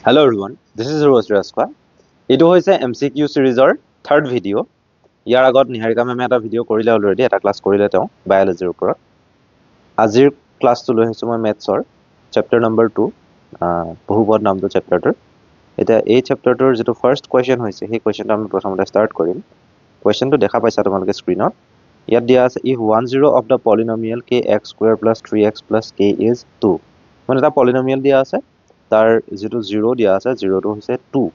Hello everyone, this is Rose Raskwa. এইটো হৈছে MCQ সিৰিজৰ third video'. ইয়াৰ আগত নিহাৰিকা মেমে এটা ভিডিঅ' কৰিলে অলৰেডি, এটা ক্লাছ কৰিলে তেওঁ বায়োলজিৰ ওপৰত। আজিৰ ক্লাছটো লৈ আহিছোঁ মই মেথছৰ চেপ্টাৰ নম্বৰ 2, বহুপদ নামটো চেপ্টাৰটোৰ। এতিয়া এই চেপ্টাৰটোৰ যিটো ফাৰ্ষ্ট কুৱেশ্যন হৈছে, সেই কুৱেশ্যনটো আমি প্ৰথমতে ষ্টাৰ্ট কৰিম। কুৱেশ্যনটো দেখা পাইছা তোমালোকে স্ক্ৰীনত। ইয়াত দিয়া আছে if 10 of the polynomial kx square plus 3x plus k is 2। মানে এটা পলিনমিয়েল দিয়া আছে, তাৰ যেটো 0 দিয়া আছে, 0টো হৈছে 2।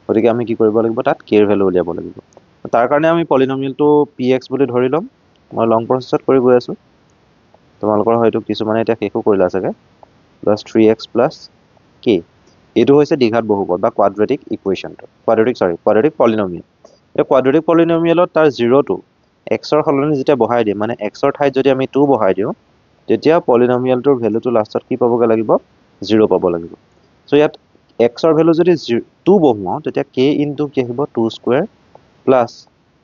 গতিকে আমি কি কৰিব লাগিব, তাত k এৰ ভ্যালু উলিয়াব লাগিব। তাৰ কাৰণে আমি পলিনমিয়েলটো px বুলি ধৰি লম। মই লং প্ৰসেছত কৰি গৈ আছো, তোমালোকৰ হয়তো কিছুমানে এটা শেষো কৰিলা চাগে। প্লাস 3x plus k, এইটো হৈছে দ্বিঘাত বহুপদ বা কোৱাড্ৰেটিক ইকুৱেশ্যনটো, কোৱাড্ৰেটিক পলিনমিয়েল। এই কোৱাড্ৰেটিক পলিনমিয়েলত তাৰ 0টো x ৰ সলনি যেতিয়া বহাই দিম, মানে x ৰ ঠাইত যদি আমি 2 বহাই দিওঁ, তেতিয়া পলিনমিয়েলটোৰ ভ্যালুটো লাষ্টত কি পাবগে লাগিব, 0 পাব লাগিব। সো ইয়াত x ৰ ভ্যালু যদি 2 বহাও, তেতিয়া k ইনটু কি আহিব, 2 স্কয়াৰ প্লাস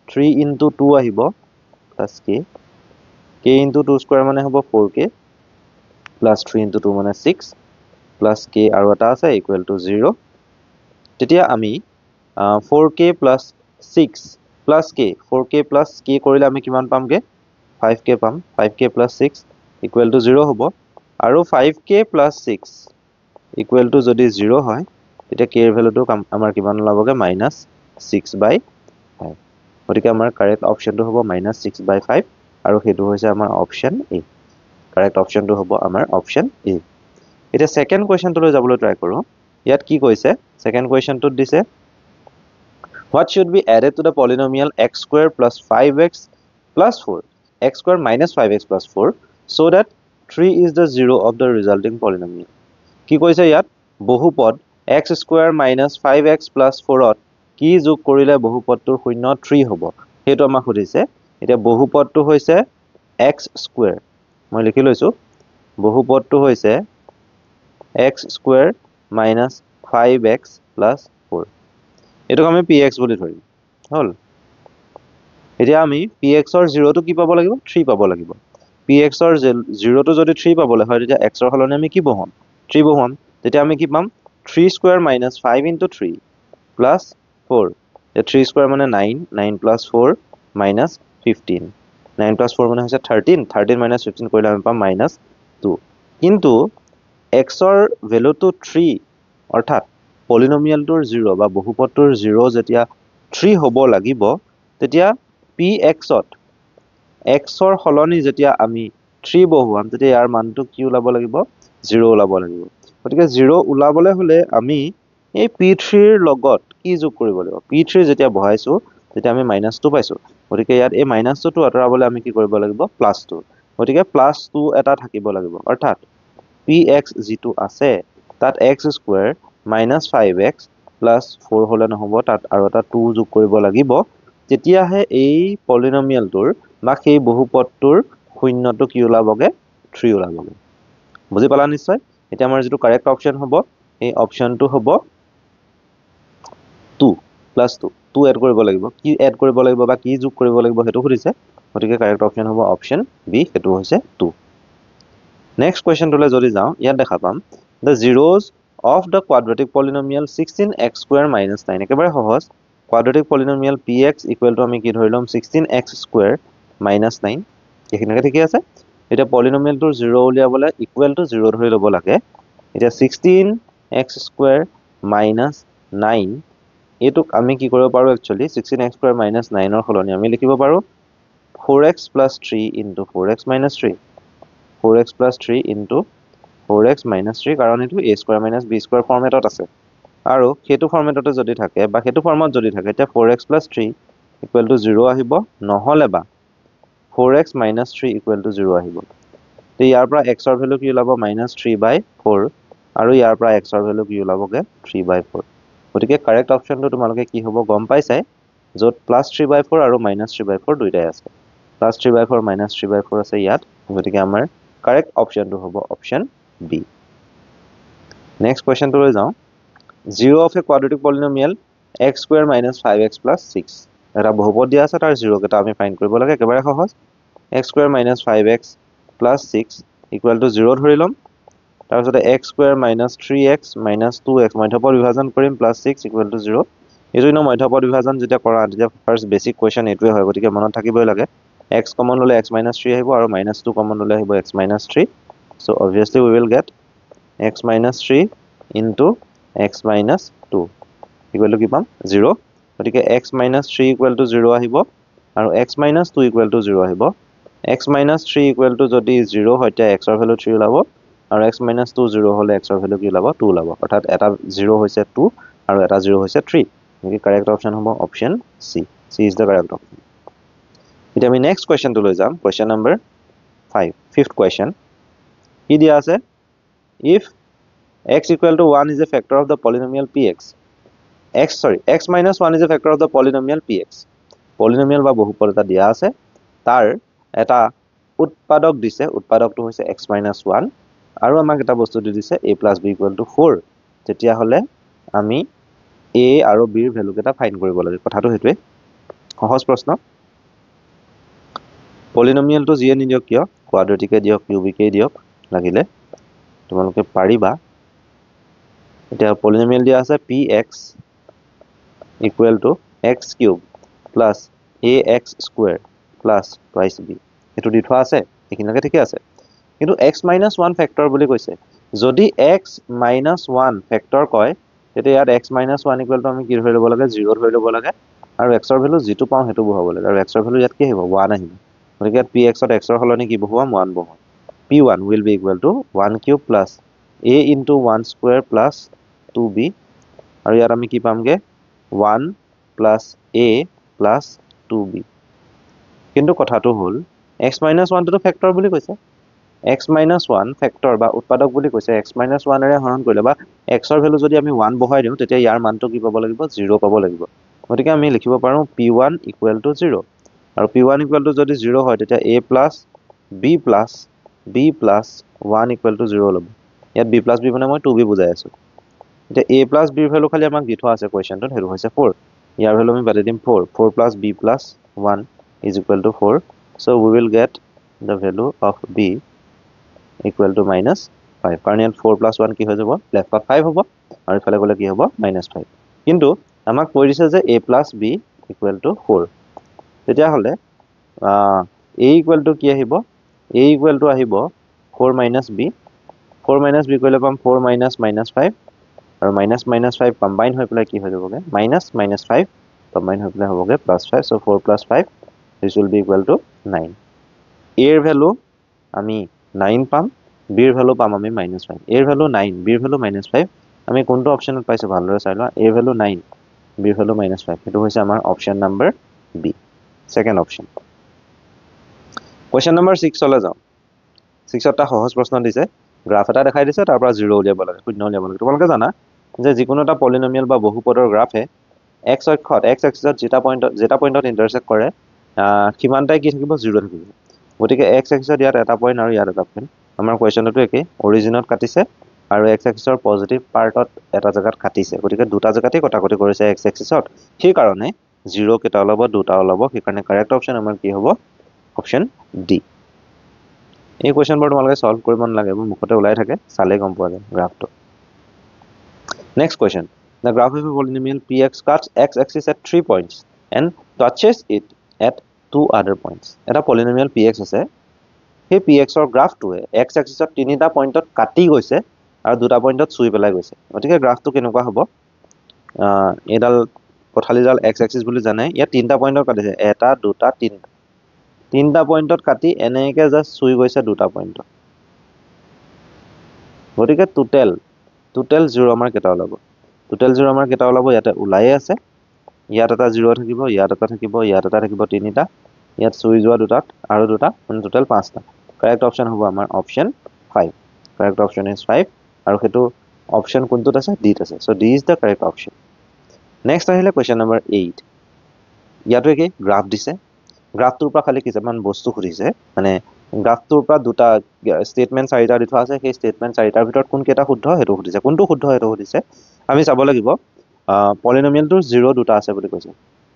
3 ইনটু 2 আহিব প্লাস k ইনটু 2 স্কয়াৰ মানে হ'ব 4k প্লাস 3 ইনটু 2 মানে 6 প্লাস k আৰু এটা আছে ইকুৱেল টু 0। তেতিয়া আমি 4k plus 6 plus k, 4k plus k কৰিলে আমি কিমান পামগে, 5k পাম। 5k প্লাস 6 ইকুৱেল টু 0 হ'ব। আৰু 5k প্লাস 6 ইকুৱেল টু যদি 0 হয়, তেতিয়া k এৰ ভ্যালুটো আমাৰ কিমান ওলাবগে, -6/5। গতিকে আমাৰ কাৰেক্ট অপশনটো হ'ব -6/5, আৰু সেইটো হৈছে আমাৰ অপশন এ। কাৰেক্ট অপশনটো হ'ব আমাৰ অপশন এ। এটা সেকেন্ড কোৱেশ্চনটো লৈ যাবলৈ ট্ৰাই কৰো। ইয়াত কি কৈছে, সেকেন্ড কোৱেশ্চনটোত দিছে what should be added to the polynomial x square plus 5x plus 4, x square minus 5x plus 4, so that 3 is the 0 of the resulting polynomial। কি কৈছে ইয়াত, বহুপদ x square minus 5x plus 4ত কি যোগ কৰিলে বহুপদটোৰ শূন্য 3 হ'ব, সেইটো আমাক সুধিছে। এতিয়া বহুপদটো হৈছে x square, মই লিখি লৈছো, বহুপদটো হৈছে x square minus 5x plus 4। এটোক আমি px বুলি ধৰিম, হল। এতিয়া আমি px ৰ 0টো কি পাব লাগিব, 3 পাব লাগিব। px ৰ 0টো যদি 3 পাবলৈ হয়, তেতিয়া x ৰ সলনি আমি কি বহাম, 3 বহাম। তেতিয়া আমি কি পাম, 3 square minus 5 into 3 plus 4। 3 square মানে 9, 9 plus 4 minus 15, 9 plus 4 মানে হৈছে 13, 13 minus 15 কৰিলে আমি পাম -2। কিন্তু x ৰ ভ্যালুটো 3, অৰ্থাৎ পলিনমিয়েলটোৰ 0 বা বহুপদটোৰ 0 যেতিয়া 3 হ'ব লাগিব, তেতিয়া px ত x ৰ সলনি যেতিয়া আমি 3 বহুৱাম, তেতিয়া ইয়াৰ মানটো কি ওলাব লাগিব, 0 ওলাব লাগিব। গতিকে 0 ওলাবলৈ হলে আমি এই p3 ৰ লগত কি যোগ কৰিব লাগিব, p3 যেতিয়া বহাইছো তেতিয়া আমি -2 পাইছো। গতিকে ইয়াত এই -2টো আঁতৰাবলৈ আমি কি কৰিব লাগিব, +2। গতিকে +2 এটা থাকিব লাগিব, অৰ্থাৎ px যিটো আছে তাত x square minus 5x plus 4 হলে নহব, তাত আৰু এটা 2 যোগ কৰিব লাগিব। তেতিয়াহে এই পলিনমিয়েলটোৰ বা সেই বহুপদটোৰ শূন্যটো কি ওলাবগে, 3 ওলাবগে। বুজি পালা নিশ্চয়। এতিয়া আমাৰ যেটো কাৰেক্ট অপশন হ'ব, এই অপশনটো হ'ব 2 +2 এড কৰিব লাগিব। কি এড কৰিব লাগিব বা কি যোগ কৰিব লাগিব হেতু সুধিছে। গতিকে কাৰেক্ট অপশন হ'ব অপশন বি, হেতু হৈছে 2। নেক্সট কোৱেশ্চনটোলৈ যদি যাওঁ, ইয়াত দেখা পাম the zeros of the quadratic polynomial 16x square minus 9। একেবাৰে সহজ, quadratic polynomial px equal to আমি কি ধৰি লম, 16x square minus 9। এইখিনিকে ঠিকই আছে। এটা পলিনমিয়েলটোৰ 0 উলিয়াবলৈ ইকুৱেল টু 0 ধৰি ল'ব লাগে। এতিয়া 16x square minus 9, এইটোক আমি কি কৰিব পাৰো, একচুয়ালি 16x square minus 9 ৰ সলনি আমি লিখিব পাৰো 4x plus 3 into 4x minus 3, 4x plus 3 into 4x minus 3, কাৰণ এইটো a square minus b square ফৰ্মেটত আছে। আৰু হেতু ফৰ্মেটতে যদি থাকে বা হেতু ফৰ্মত যদি থাকে, তেতিয়া 4x plus 3 equal to 0 আহিব, নহলে বা 4x minus 3 equal to 0 আহিব। তে ইয়াৰ পৰা x ৰ ভ্যালু কি ওলাব, -3/4, আৰু ইয়াৰ পৰা x ৰ ভ্যালু কি ওলাবগে, 3/4। গতিকে কাৰেক্ট অপশনটো তোমালোকে কি হ'ব গম পাইছাই, য'ত +3/4 আৰু -3/4 দুইটাই আছে। +3/4 -3/4 আছে ইয়াত। গতিকে আমাৰ কাৰেক্ট অপশনটো হ'ব অপশন বি। নেক্সট কোৱেশ্চনটো লৈ যাওঁ। 0 of a quadratic polynomial x square minus 5x plus 6। এটা বহুপদ দিয়া আছে, তাৰ 0 কেইটা আমি ফাইন্ড কৰিব লাগে। একেবাৰে সহজ, x square minus 5x plus 6 equal to 0 ধৰি লম। তাৰপিছতে x square minus 3x minus 2x মধ্যপদ বিভাজন কৰিম plus 6 equal to 0 এইটো ন মধ্যপদ বিভাজন যেতিয়া কৰা তেতিয়া ফাৰ্স্ট বেসিক কোৱেশ্চন এইটোৱে হয় গতিকে মনত থাকিবই লাগে x কমন ললে x minus 3 আহিব আৰু minus 2 কমন ললে আহিব x minus 3 so obviously we will get x minus 3 into x minus 2 equal to কি পাম 0 গতিকে x minus 3 equal to 0 আহিব আৰু x minus 2 equal to 0 আহিব x minus 3 equal to যদি 0 হয় তেতিয়া x ৰ ভ্যালু 3 ওলাব আৰু x minus 2 0 হলে x ৰ ভ্যালু কি ওলাব 2 ওলাব অৰ্থাৎ এটা 0 হৈছে 2 আৰু এটা 0 হৈছে 3 গতিকে কাৰেক্ট অপচন হ'ব option C C is the correct option এতিয়া আমি নেক্সট কোৱেশ্চন টো লৈ যাম কোৱেশ্চন নম্বৰ 5 fifth question কি দিয়া আছে if x equal to 1 is a factor of the polynomial px x minus 1 is a factor of the polynomial px polynomial বা বহুপদ এটা দিয়া আছে তাৰ এটা উৎপাদক দিছে উৎপাদকটো হৈছে x minus 1 আৰু আমাক এটা বস্তু দি দিছে a plus b equal to 4 তেতিয়া হলে আমি a আৰু b ৰ ভ্যালু কেটা ফাইন্ড কৰিব লাগে কথাটো হেতুৱে সহজ প্ৰশ্ন পলিনোমিয়াল টো জিয়ে নিদিয়ক কিয় কোৱাড্ৰেটিকে দিয়ক কিউবিকে দিয়ক লাগিলে তোমালোকে পাৰিবা এতিয়া পলিনোমিয়াল দিয়া আছে px equal to x cube plus ax square plus twice b এটো দি থোৱা আছে এখিনকে ঠিকে আছে কিন্তু x minus 1 ফেক্টৰ বুলি কৈছে যদি x minus 1 ফেক্টৰ কয় তেতিয়া ইয়াত x minus 1 equal to আমি কি ধৰি ল'ব লাগে 0 ধৰি ল'ব লাগে আৰু x ৰ ভ্যালু যেটো পাও হেতু বহাব লাগে আৰু x ৰ ভ্যালু ইয়াত কি আহিব 1 আহিব গতিকে ইয়াত px ত x ৰ হলনি কি বহাম 1 বহাম p1 will be equal to 1 cube plus a into 1 square plus 2b আৰু ইয়াত আমি কি পামগে 1 plus a plus 2b কিন্তু কথাটো হল x minus 1 টো ফেক্টৰ বুলি কৈছে x minus 1 ফেক্টৰ বা উৎপাদক বুলি কৈছে x minus 1 এৰে হৰণ কৰিলে বা x ৰ ভ্যালু যদি আমি 1 বহাই দিও তেতিয়া ইয়াৰ মানটো কি পাব লাগিব 0 পাব লাগিব গতিকে আমি লিখিব পাৰো p1 equal to 0 আৰু p1 equal to যদি 0 হয় তেতিয়া a plus b plus 1 equal to 0 লব ইয়াত b plus b মানে মই 2b বুজাই আছো এতিয়া a plus b ৰ ভ্যালু খালি আমাক দি থোৱা আছে কোৱেশ্চনটোত হেতু হৈছে 4 ইয়াৰ ভ্যালু আমি বাদে দিম 4 plus b plus 1 is equal to 4 so we will get the value of b equal to minus 5 কাৰণ ইয়াত 4 plus 1 কি হৈ যাব লেফটত 5 হ'ব আৰু ইফালে গলে কি হ'ব minus 5 কিন্তু আমাক কৈ দিছে যে a plus b equal to 4 তেতিয়া হলে a equal to কি আহিব a equal to আহিব 4 minus b 4 minus b কইলে পাম 4 minus minus 5 আৰু minus minus 5 কম্বাইন হৈ পেলাই কি হৈ যাবগে minus minus 5 কম্বাইন হৈ পেলাই হ'বগে plus 5 so 4 plus 5 this will be equal to 9 a এর ভ্যালু আমি 9 পাম b এর ভ্যালু পাম আমি minus 5 a এর ভ্যালু 9 b এর ভ্যালু minus 5 আমি কোনটো অপশনত পাইছো ভালদৰে চাই লোৱা a এৰ ভ্যালু 9 b এৰ ভ্যালু minus 5 এটো হৈছে আমাৰ option number b second option question number 6 চলে যাও 6 টা সহজ প্ৰশ্ন দিছে গ্ৰাফ এটা দেখাই দিছে তাৰ পৰা 0 উলিয়াব লাগে শূন্য উলিয়াব লাগে তোমালোকে জানা যে যিকোনো এটা পলিনোমিয়াল বা বহুপদৰ গ্ৰাফে x অক্ষত x এক্সিছত যেটা পইণ্টত ইন্টাৰসেক্ট কৰে কিমানটাই কি থাকিব 0 থাকিব গতিকে x এক্সিছত ইয়াত এটা পইণ্ট আৰু ইয়াত এটা পইণ্ট আমাৰ কোৱেশ্চনটো একে অৰিজিনত কাটিছে আৰু x এক্সিছৰ পজিটিভ পাৰ্টত এটা জায়গাত কাটিছে গতিকে দুটা জায়গাতে কটাকটি কৰিছে x এক্সিছত সেই কাৰণে 0 কেটা ওলাব দুটা ওলাব সেই কাৰণে কাৰেক্ট অপচন আমাৰ কি হ'ব অপচন ডি এই কোৱেশ্চনবোৰ তোমালোকে সলভ কৰিব নালাগে মুখতে ওলাই থাকে চালে গম পোৱা যায় গ্ৰাফটো next question the graph of a polynomial px cuts x axis at 3 points and touches it at 2 other points এটা polynomial px আছে সেই px ৰ গ্ৰাফটোৱে x axisত তিনিটা পইণ্টত কাটি গৈছে আৰু দুটা পইণ্টত চুই পেলাই গৈছে গতিকে গ্ৰাফটো কেনেকুৱা হ'ব এডাল পথালিডাল x axis বুলি জানে ইয়াত তিনিটা পইণ্টত কাটিছে এটা দুটা তিনিটা পইণ্টত কাটি এনেকে জাস্ট চুই গৈছে দুটা পইণ্টত গতিকে টোটাল 0 আমাৰ কেটা ওলাব টোটাল 0 আমাৰ কেটা ওলাব ইয়াতে ওলাই আছে ইয়াত এটা 0 থাকিব ইয়াত এটা থাকিব ইয়াত এটা থাকিব তিনিটা ইয়াত চুই যোৱা দুটাত আৰু দুটা মানে টোটাল 5টা কাৰেক্ট অপচন হ'ব আমাৰ অপচন 5 কাৰেক্ট অপচন ইজ 5 আৰু হেতু অপচন কোনটোত আছে ডিত আছে so D is the correct option next আহিলে কোৱেশ্চন নম্বৰ 8 ইয়াতো কি গ্ৰাফ দিছে গ্ৰাফটোৰ পৰা খালি কিছুমান বস্তু খুদিছে মানে গ্ৰাফটোৰ পৰা দুটা স্টেটমেন্ট চাৰিটা দি থোৱা আছে সেই স্টেটমেন্ট চাৰিটাৰ ভিতৰত কোন কেটা শুদ্ধ হেতু খুদিছে কোনটো শুদ্ধ হেতু খুদিছে আমি চাব লাগিব পলিনোমিয়ালটো 0 দুটা আছে বুলি কৈছে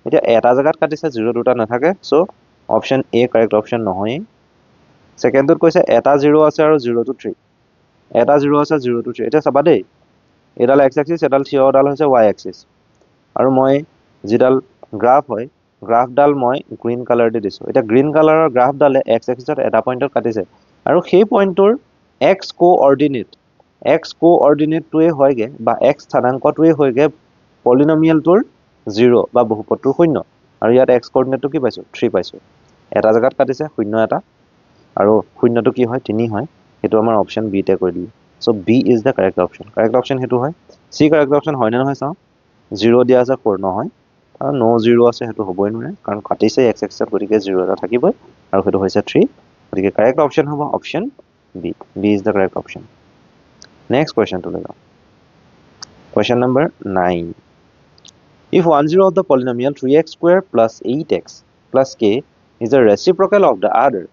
এতিয়া এটা জায়গাত কাটিছে 0 দুটা নাথাকে সো অপচন এ কাৰেক্ট অপচন নহয় সেকেন্ডত কৈছে এটা 0 আছে আৰু 0 to 3 এটা 0 আছে 0 to 3 এটা চাবা দেই এডাল x axis এডাল থিয়ডাল হৈছে y axis আৰু মই যিডাল গ্ৰাফ হয় গ্ৰাফডাল মই গ্ৰীন কালাৰ দি দিছো এটা গ্ৰীন কালাৰৰ গ্ৰাফডালে x axisত এটা পইণ্টত কাটিছে আৰু সেই পইণ্টৰ x কোঅৰ্ডিনেটটোৱে হয়গে বা x স্থানাংকটোৱে হয়গে পলিনমিয়েলটোৰ 0 বা বহুপদটোৰ 0 আৰু ইয়াত x কোঅৰ্ডিনেটটো কি পাইছো 3 পাইছো এটা জায়গাত কাটিছে 0 এটা আৰু 0টো কি হয় 3 হয় এটো আমাৰ অপচন বি তে কৰি দিলো so B is the correct option হেতু হয় সি কারেক্ট অপচন হয় না নহয় চাও 0 দিয়া আছে 4 নহয় আৰু নো 0 আছে হেতু হবই নৰে কাৰণ কাটিছে x axis গতিকে 0 এটা থাকিবই আৰু হেতু হৈছে 3 গতিকে কারেক্ট অপচন হ'ব option B B is the correct option next question to লও question number 9 if 1 0 of the polynomial 3x square plus 8x plus k is a reciprocal of the other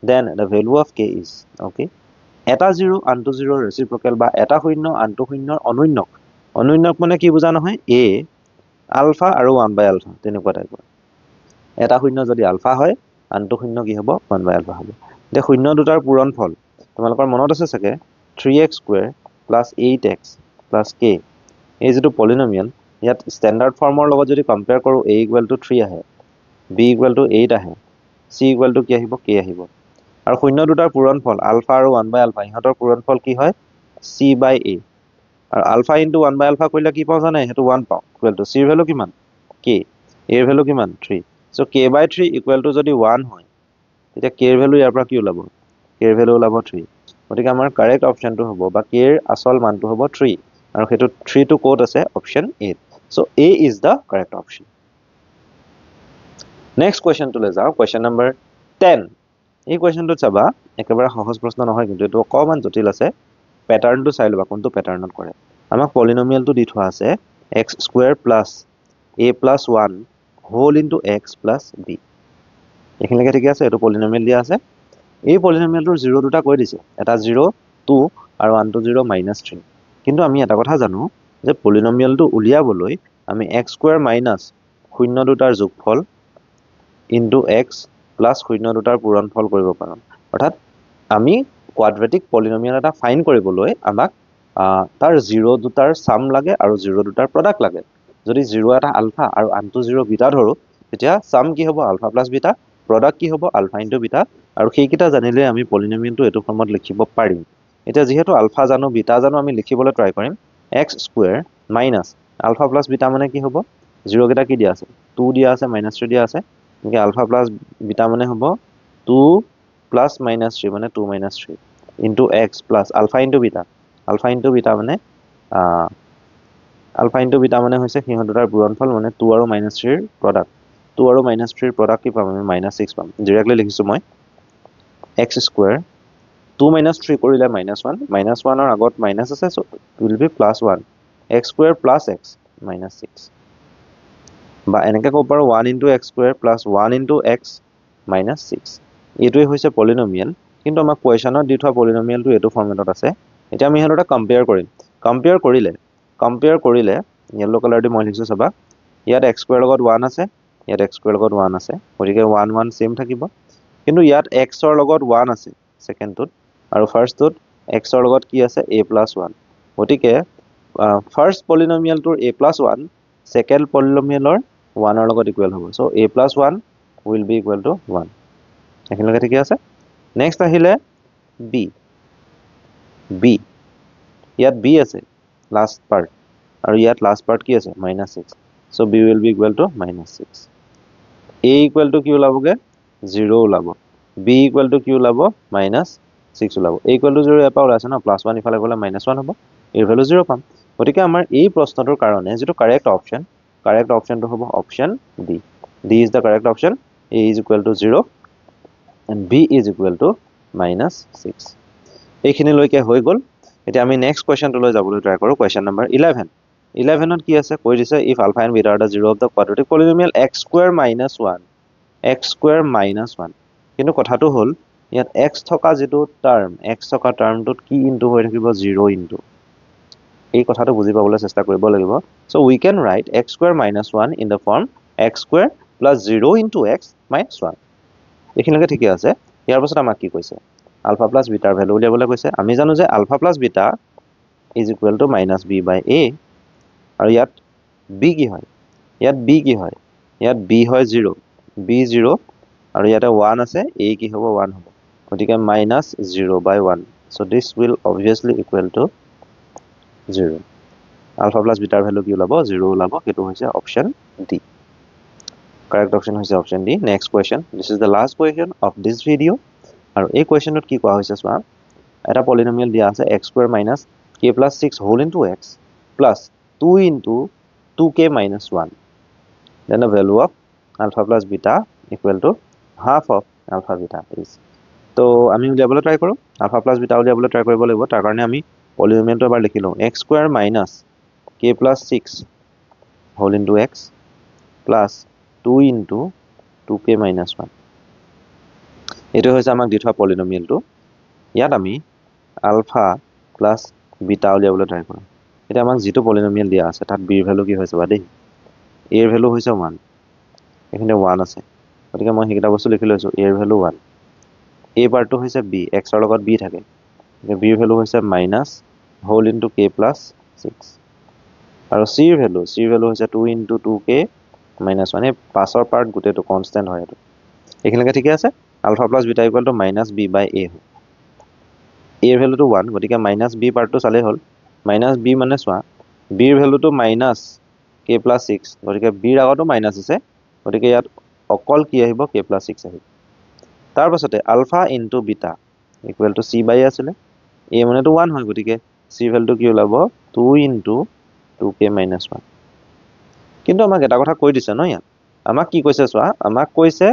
then the value of k is okay এটা 0 আনটো 0 ৰেচিপ্ৰকেল বা এটা শূন্য আনটো শূন্যৰ অনুন্যক মানে কি বুজা নহয় a আলফা আৰু 1/আলফা তেনেকুৱা টাইপৰ এটা শূন্য যদি আলফা হয় আনটো শূন্য কি হ'ব 1/আলফা হ'ব তে শূন্য দুটাৰ পূৰণফল তোমালোকৰ মনত আছে চাগে 3x square plus 8x plus k এই যেটো পলিনমিয়াল ইয়াত স্ট্যান্ডার্ড ফৰ্মৰ লগত যদি কম্পেয়াৰ কৰো a = 3 আহে b = 8 আহে c = কি আহিব k আহিব আৰু শূন্য দুটাৰ পূৰণফল আলফা আৰু 1/আলফা ইহঁতৰ পূৰণফল কি হয় c/a আৰু আলফা * 1/আলফা কৰিলে কি পাও জানে হেতু 1 পাও = c এর ভ্যালু কিমান k এর ভ্যালু কিমান 3 সো k/3 = যদি 1 হয় তেতিয়া k এর ভ্যালু ইয়াৰ পৰা কি ওলাব k এৰ ভ্যালু ওলাব 3 গতিকে আমাৰ কাৰেক্ট অপচনটো হ'ব বা k এৰ আসল মানটো হ'ব 3 আৰু হেতু 3 টো কোড আছে option a so a is the correct option next question to লৈ যাও কোৱেশ্চন নম্বৰ 10 এই কোৱেশ্চনটো চাবা একেবাৰে সহজ প্ৰশ্ন নহয় কিন্তু এটো অকমান জটিল আছে প্যাটাৰ্নটো চাই লবা কোনটো প্যাটাৰ্নত কৰে আমাক পলিনমিয়ালটো দি থোৱা আছে x square plus a plus 1 whole into x plus b এখিনিলৈকে ঠিক আছে এটো পলিনমিয়াল দিয়া আছে এই পলিনমিয়ালটোৰ 0 দুটা কৈ দিছে এটা 0 2 আৰু আনটো 0 -3 কিন্তু আমি এটা কথা জানো যে পলিনমিয়ালটো উলিয়াবলৈ আমি x square minus শূন্য দুটাৰ যোগফল into x plus শূন্য দুটাৰ পূৰণফল কৰিব পাৰোঁ অৰ্থাৎ আমি কোৱাড্ৰেটিক পলিনমিয়াল এটা ফাইন্ড কৰিবলৈ আমাক তাৰ 0 দুটাৰ সাম লাগে আৰু 0 দুটাৰ প্ৰডাক্ট লাগে যদি 0 এটা আলফা আৰু আনটো 0 বিটা ধৰো তেতিয়া সাম কি হ'ব আলফা প্লাস বিটা প্ৰডাক্ট কি হ'ব আলফা ইনটু বিটা আৰু সেইকিটা জানিলে আমি পলিনমিয়ালটো এটো ফৰ্মত লিখিব পাৰিম এটা যেহেতু আলফা জানো বিটা জানো আমি লিখিবলৈ ট্ৰাই কৰিম x square minus alpha plus beta মানে কি হ'ব 0 কেটা কি দিয়া আছে 2 দিয়া আছে -3 দিয়া আছে গতিকে আলফা প্লাস বিটা মানে হ'ব 2 plus -3 মানে 2 - 3 into x plus alpha into beta মানে হৈছে সিহঁত দুটাৰ পূৰণফল মানে 2 আৰু -3 ৰ প্ৰডাক্ট 2 আৰু -3 ৰ প্ৰডাক্ট কি পাম আমি -6 পাম ডাইৰেক্টলি লিখিছো মই x square 2 - 3 কৰিলে -1 ৰ আগত মাইনাস আছে so will be +1 x square plus x -6 বা এনেকৈ ক'ব পাৰো 1 into x square plus 1 into x -6 এটোই হৈছে পলিনমিয়াল কিন্তু আমাক কোৱেশ্চনত দি থোৱা পলিনমিয়ালটো এটো ফৰ্মেটত আছে এতিয়া আমি হেতটা কম্পেয়াৰ কৰিলে ইয়েলো কালাৰ দি মই লিখিছো চাবা ইয়াত x square লগত 1 আছে ইয়াত x square লগত 1 আছে গতিকে 1 1 সেম থাকিব কিন্তু ইয়াত x ৰ লগত 1 আছে সেকেন্ডটোত আৰু ফাৰ্ষ্টটোত x ৰ লগত কি আছে a + 1 গতিকে ফাৰ্ষ্ট পলিনমিয়ালটোৰ a + 1 সেকেন্ড পলিনমিয়ালৰ 1 ৰ লগত ইকুৱেল হ'ব so a + 1 will be equal to 1 এখিনিলৈকে ঠিক আছে নেক্সট আহিলে b ইয়াত b আছে লাষ্ট পাৰ্ট আৰু ইয়াত লাষ্ট পাৰ্ট কি আছে -6 so b will be equal to -6 a equal to কি ওলাবগে 0 ওলাব b equal to কি ওলাব -6 ওলাব a equal to 0 এপা ওলাছে না +1 ইফালে গলে -1 হ'ব এৰ ভ্যালু 0 পাম গতিকে আমাৰ এই প্ৰশ্নটোৰ কাৰণে যেটো কারেক্ট অপচনটো হ'ব option d d is the correct option a is equal to 0 and b is equal to -6 এইখিনিলৈকে হৈ গল এতিয়া আমি নেক্সট কোৱেশ্চনটো লৈ যাবলৈ ট্ৰাই কৰো কোৱেশ্চন নম্বৰ 11 ত কি আছে কৈ দিছে if alpha and beta are the 0 of the quadratic polynomial x square minus 1 কিন্তু কথাটো হল ইয়াত x থকা যেটো টার্ম x থকা টার্মটোত কি ইনটু হৈ থাকিব 0 ইনটু এই কথাটো বুজি পাবলৈ চেষ্টা কৰিব লাগিব so we can write x square minus 1 in the form x square plus 0 into x minus 1 এইখিনিলৈকে ঠিকই আছে ইয়াৰ পাছত আমাক কি কৈছে আলফা প্লাছ বিটাৰ ভেলু উলিয়াবলৈ কৈছে আমি জানো যে alpha plus beta is equal to minus B by A আৰু ইয়াত বি কি হয় ইয়াত বি হয় 0 বি 0 আৰু ইয়াতে 1 আছে এ কি হ'ব 1 হ'ব গতিকে minus 0 by 1 so this will obviously equal to 0 alpha plus বিটাৰ ভেলু কি ওলাব 0 ওলাব সেইটো হৈছে অপচন ডি correct option হৈছে option D next question this is the last question of this video আৰু এই কোৱেশ্চনত কি কোৱা হৈছে চোৱা এটা পলিনোমিয়েল দিয়া আছে x square minus k plus 6 whole into x plus 2 into 2k minus 1 then the value of alpha plus beta equal to half of alpha beta is তো আমি উলিয়াবলৈ ট্ৰাই কৰোঁ alpha plus beta উলিয়াবলৈ ট্ৰাই কৰিব লাগিব তাৰ কাৰণে আমি পলিনোমিয়েলটো এবাৰ লিখি লওঁ x square minus k plus 6 whole into x plus 2 into 2k minus 1 এইটো হৈছে আমাক দি থোৱা পলিনোমিয়েলটো ইয়াত আমি আলফা প্লাছ বিটা উলিয়াবলৈ ট্ৰাই কৰোঁ এটা আমাক যেটো পলিনোমিয়েল দিয়া আছে তাত b এর ভ্যালু কি হৈছে বা দেই a এর ভ্যালু হৈছে 1 এখানে 1 আছে গতিকে মই হেকিটা বস্তু লিখি লৈছো a এর ভ্যালু 1 a পার্টটো হৈছে b x এর লগত b থাকে b এর ভ্যালু হৈছে minus whole into k plus 6 আৰু c এৰ ভ্যালু হৈছে 2 ইনটু 2k minus 1 এই পাছৰ পার্ট গুটেটো কনস্ট্যান্ট হয় এটো এখানে ঠিক আছে alpha plus beta equal to minus b by a a এর ভ্যালুটো 1 গতিকে মাইনাস b পার্টটো চালে হল মাইনাস b মানে সোয়া b এর ভ্যালুটো মাইনাস k plus 6 গতিকে b এর আগতো মাইনাস আছে গতিকে ইয়াত অকল কি আহিব k plus 6 আহিব তাৰ পাছতে alpha into beta equal to c by a আছিলে a মানেটো 1 হয় গতিকে c ভ্যালুটো কি ওলাব 2 into 2k minus 1 কিন্তু আমাক এটা কথা কৈ দিছে ন ইয়াত আমাক কি কৈছে সোয়া আমাক কৈছে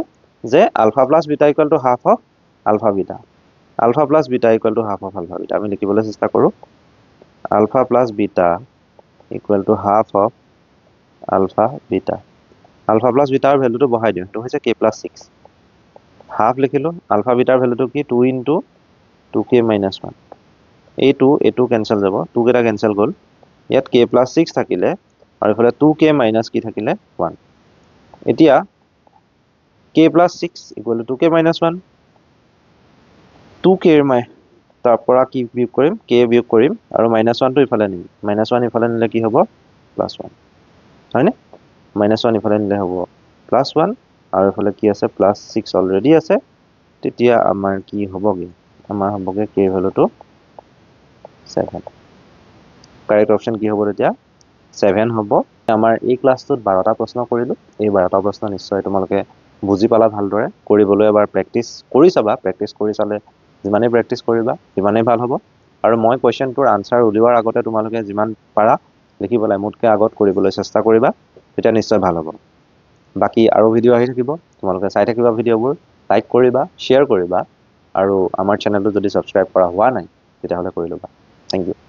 যে alpha plus beta equal to half of alpha beta equal to half of alpha beta আমি লিখিবলৈ চেষ্টা কৰো alpha plus beta equal to half of alpha beta ৰ ভ্যালুটো বহাই দিও তো হৈছে k plus 6 half লিখিলো alpha beta ৰ ভ্যালুটো কি 2 into 2k minus 1 এইটো ক্যান্সেল যাব 2 কেটা ক্যান্সেল গল ইয়াত k plus 6 থাকিলে আৰু ইফালে 2k minus কি থাকিলে 1 এতিয়া k plus 6 equal to 2k minus 1 2k তাৰ পৰা কি বিয়োগ কৰিম k বিয়োগ কৰিম আৰু minus 1 টো ইফালে নিম minus 1 ইফালে নিলে কি হ'ব plus 1 হয়নে minus 1 ইফালে নিলে হ'ব plus 1 আৰু ইফালে কি আছে plus 6 অলৰেডি আছে তেতিয়া আমাৰ কি হ'বগে আমাৰ হ'বগে k ভ্যালুটো 7 কাৰেক্ট অপশন কি হ'ব তেতিয়া 7 হ'ব আমাৰ এই ক্লাছটোত 12টা প্ৰশ্ন কৰিলো এই 12টা প্ৰশ্ন নিশ্চয় তোমালোকে বুজি পালা ভালদৰে কৰিবলৈ এবাৰ প্ৰেক্টিস কৰি চাবা প্ৰেক্টিস কৰি চালে যিমানে প্ৰেক্টিস কৰিবা সিমানে ভাল হ'ব আৰু মই কোৱেশ্চনটোৰ আনসাৰ উলিওৱাৰ আগতে তোমালোকে যিমান পাৰা লিখিবলৈ মোতকে আগত কৰিবলৈ চেষ্টা কৰিবা এটা নিশ্চয় ভাল হ'ব বাকি আৰু ভিডিও আহি থাকিব তোমালোকে চাই থাকিবা ভিডিওবোৰ লাইক কৰিবা শেয়াৰ কৰিবা আৰু আমাৰ চেনেলটো যদি সাবস্ক্ৰাইব কৰা হোৱা নাই তেতিয়া হলে কৰি লবা থ্যাংক ইউ